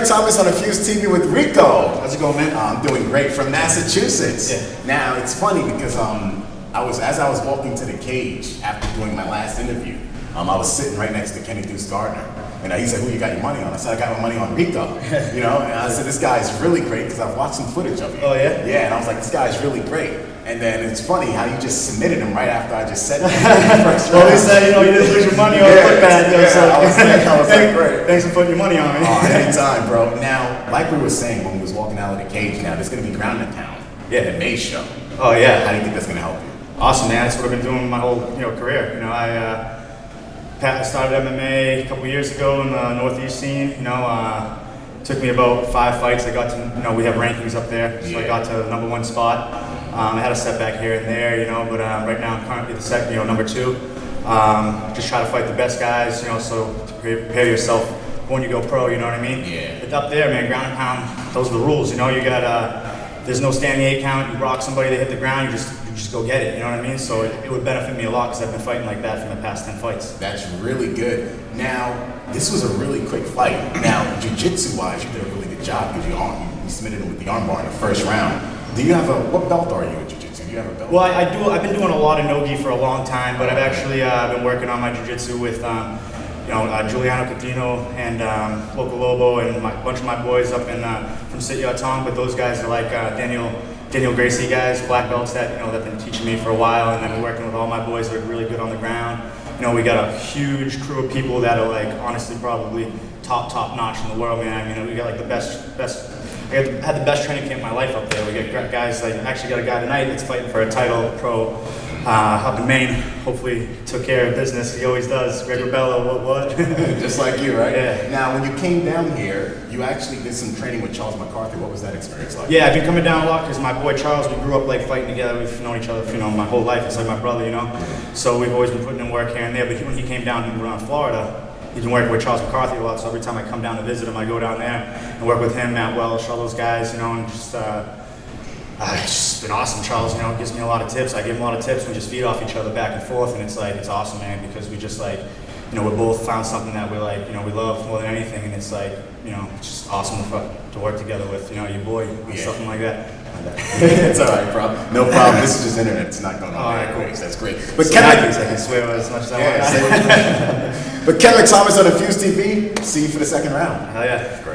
Kendrick Thomas on Fuse TV with Rico. How's it going, man? I'm doing great from Massachusetts. Yeah. Now it's funny because as I was walking to the cage after doing my last interview, I was sitting right next to Kenny Deuce Gardner, and he said, "Who you got your money on?" I said, "I got my money on Rico." You know, and I said, "This guy's really great," because I've watched some footage of you. Oh yeah. Yeah, and I was like, "This guy's really great." And then it's funny how you just submitted him right after I just said that. Well, at least you didn't lose your money on the footpad. I was like, great. Thanks for putting your money on me. Oh, anytime, bro. Now, like we were saying when we was walking out of the cage, now there's gonna be ground and pound. Yeah. The May show. Oh yeah. How do you think that's gonna help you? Awesome, man. That's what I've been doing my whole career. I started MMA a couple years ago in the Northeast scene. Took me about 5 fights. I got to, we have rankings up there, so I got to the #1 spot. I had a setback here and there, but right now I'm currently the second, #2. Just try to fight the best guys, so to prepare yourself when you go pro, you know what I mean? Yeah. But up there, man, ground and pound, those are the rules, you got, there's no standing 8 count, you rock somebody, they hit the ground, you just go get it, you know what I mean? So it would benefit me a lot because I've been fighting like that for the past 10 fights. That's really good. Now, this was a really quick fight. Now, jiu-jitsu wise, you did a really good job because you submitted him with the armbar in the first round. Do you have what belt are you in jiu-jitsu? Do you have a belt? Well, I've been doing a lot of no-gi for a long time, but I've actually been working on my jiu-jitsu with Giuliano Catino and Local Lobo and a bunch of my boys up in from Sityaw, but those guys are like Daniel Gracie guys, black belts that that been teaching me for a while, and I've been working with all my boys that are really good on the ground. We got a huge crew of people that are like honestly probably top notch in the world, man. I mean, we got like the best. I had the best training camp of my life up there. We got guys like actually got a guy tonight that's fighting for a title pro up in Maine. Hopefully took care of business. He always does. Greg Rebello, what? Just like you, right? Yeah. Now, when you came down here, you actually did some training with Charles McCarthy. What was that experience like? Yeah, I've been coming down a lot because my boy Charles, we grew up like fighting together. We've known each other, my whole life. It's like my brother, So we've always been putting in work here and there. But when he came down around Florida, he's been working with Charles McCarthy a lot. So every time I come down to visit him, I go down there and work with him, Matt Welsh, all those guys, and just. It's just been awesome. Charles, gives me a lot of tips. I give him a lot of tips. We just feed off each other back and forth, and it's awesome, man, because we just we both found something that we we love more than anything, and it's it's just awesome to work together with, your boy, something like that. It's all right, bro. No problem. This is just internet. It's not going on. All right, cool. That's great. But So Kendrick, I can swear as much as I want. But Kendrick Thomas on Fuse TV. See you for the second round. Hell yeah.